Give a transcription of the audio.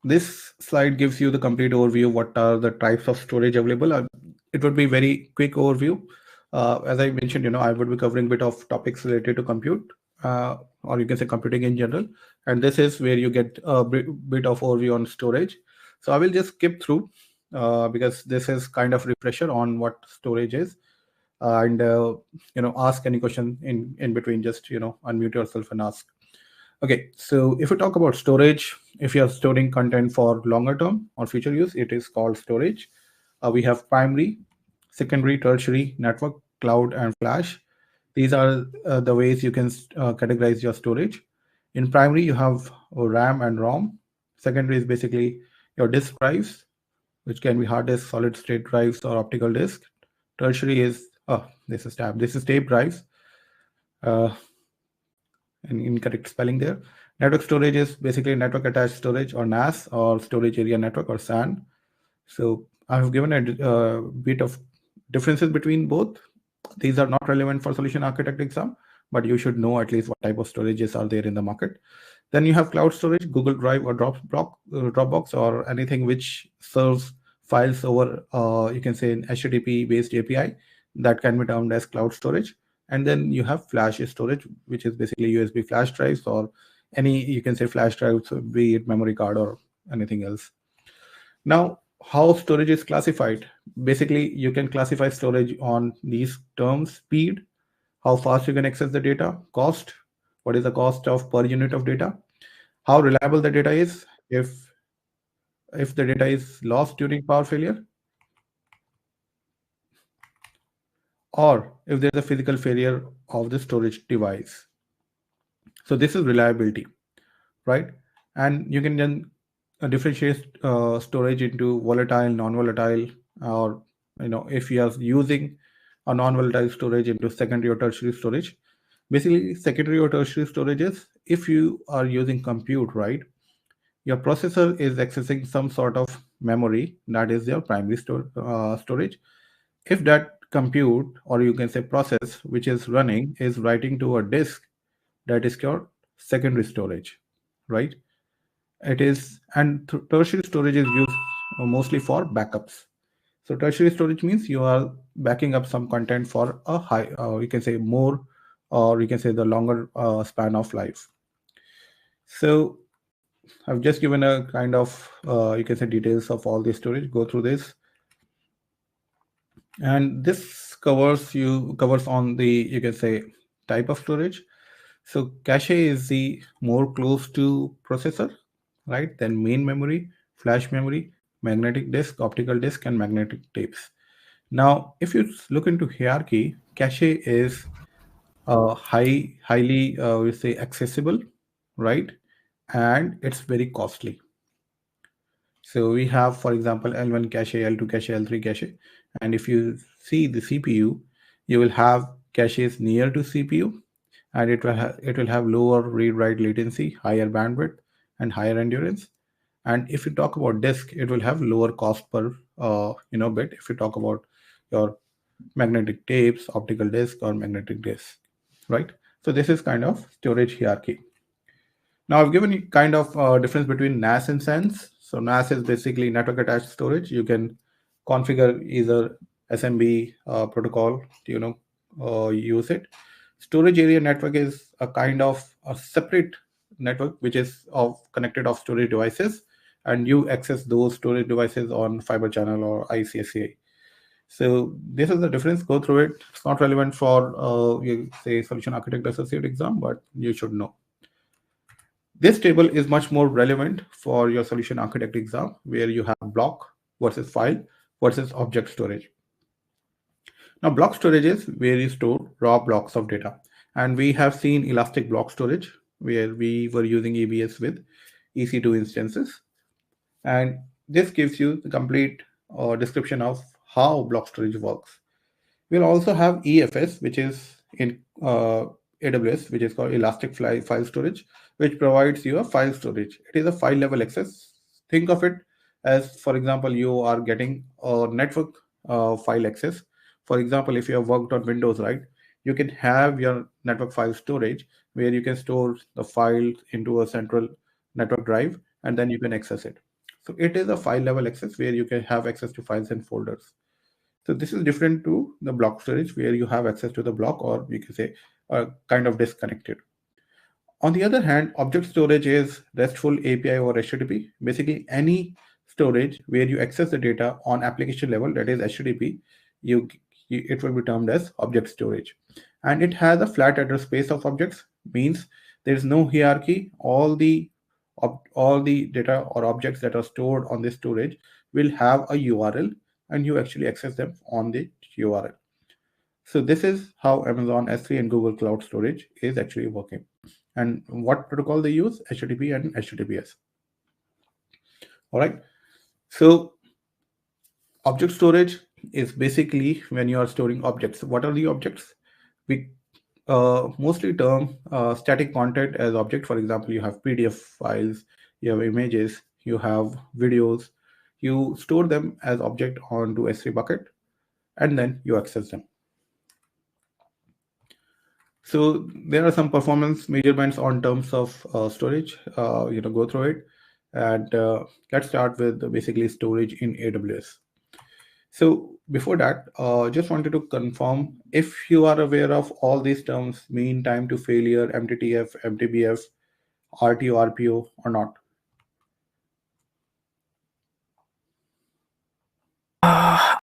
This slide gives you the complete overview. What are the types of storage available? It would be very quick overview. As I mentioned, I would be covering bit of topics related to compute, or you can say computing in general. And this is where you get a bit of overview on storage. So I will just skip through because this is kind of refresher on what storage is. And ask any question in between. Just unmute yourself and ask. Okay, so if we talk about storage, if you are storing content for longer term or future use, it is called storage. We have primary, secondary, tertiary, network, cloud, and flash. These are the ways you can categorize your storage. In primary, you have RAM and ROM. Secondary is basically your disk drives, which can be hard disk, solid state drives, or optical disk. Tertiary is, oh, this is tab. This is tape drives. Uh, an incorrect spelling there. Network storage is basically network attached storage, or NAS, or storage area network, or SAN. So I have given a bit of differences between both. These are not relevant for solution architect exam, but you should know at least what type of storages are there in the market. Then you have cloud storage, Google Drive or Dropbox, or anything which serves files over, you can say, an HTTP based API, that can be termed as cloud storage. And then you have flash storage, which is basically USB flash drives, or any, you can say, flash drives, be it memory card or anything else. Now, how storage is classified? Basically, you can classify storage on these terms: speed, how fast you can access the data; cost, what is the cost of per unit of data; how reliable the data is, if the data is lost during power failure, or if there's a physical failure of the storage device. So this is reliability, right? And you can then differentiate storage into volatile, non-volatile, or if you are using a non-volatile storage, into secondary or tertiary storage. Basically, secondary or tertiary storage is if you are using compute, right? Your processor is accessing some sort of memory, that is your primary storage. If that compute, or you can say process, which is running, is writing to a disk, that is your secondary storage, right? It is, and tertiary storage is used mostly for backups. So tertiary storage means you are backing up some content for a high, you can say more, or you can say the longer span of life. So I've just given a kind of, you can say, details of all the storage. Go through this, and this covers on the, you can say, type of storage. So cache is the more close to processor, right? Then main memory, flash memory, magnetic disk, optical disk, and magnetic tapes. Now, if you look into hierarchy, cache is highly, we say, accessible, right? And it's very costly. So we have, for example, L1 cache, L2 cache, L3 cache. And if you see the CPU, you will have caches near to CPU, and it will have lower read-write latency, higher bandwidth, and higher endurance. And if you talk about disk, it will have lower cost per bit. If you talk about your magnetic tapes, optical disk, or magnetic disk, right? So this is kind of storage hierarchy. Now I've given you kind of difference between NAS and SANs. So NAS is basically network attached storage. You can configure either SMB protocol to use it. Storage area network is a kind of a separate network which is of connected of storage devices, and you access those storage devices on fiber channel or ICSA. So this is the difference. Go through it. It's not relevant for you say solution architect associate exam, but you should know. This table is much more relevant for your solution architect exam, where you have block versus file versus object storage. Now, block storage is where you store raw blocks of data. And we have seen elastic block storage, where we were using EBS with EC2 instances. And this gives you the complete description of how block storage works. We'll also have EFS, which is in AWS, which is called Elastic File Storage, which provides you a file storage. It is a file level access. Think of it as, for example, you are getting a network file access. For example, if you have worked on Windows, right, you can have your network file storage where you can store the files into a central network drive, and then you can access it. So it is a file level access where you can have access to files and folders. So this is different to the block storage where you have access to the block, or you can say kind of disconnected. On the other hand, object storage is RESTful API or HTTP. Basically, any storage where you access the data on application level, that is HTTP, you, it will be termed as object storage. And it has a flat address space of objects, means there is no hierarchy. All the data or objects that are stored on this storage will have a URL, and you actually access them on the URL. So this is how Amazon S3 and Google Cloud Storage is actually working. And what protocol they use? HTTP and HTTPS. All right. So object storage is basically when you are storing objects. What are the objects? We mostly term static content as object. For example, you have PDF files, you have images, you have videos. You store them as object onto S3 bucket, and then you access them. So there are some performance measurements on terms of storage. Go through it, and let's start with basically storage in AWS. So before that, just wanted to confirm if you are aware of all these terms: mean time to failure, MTTF, MTBF, RTO, RPO, or not.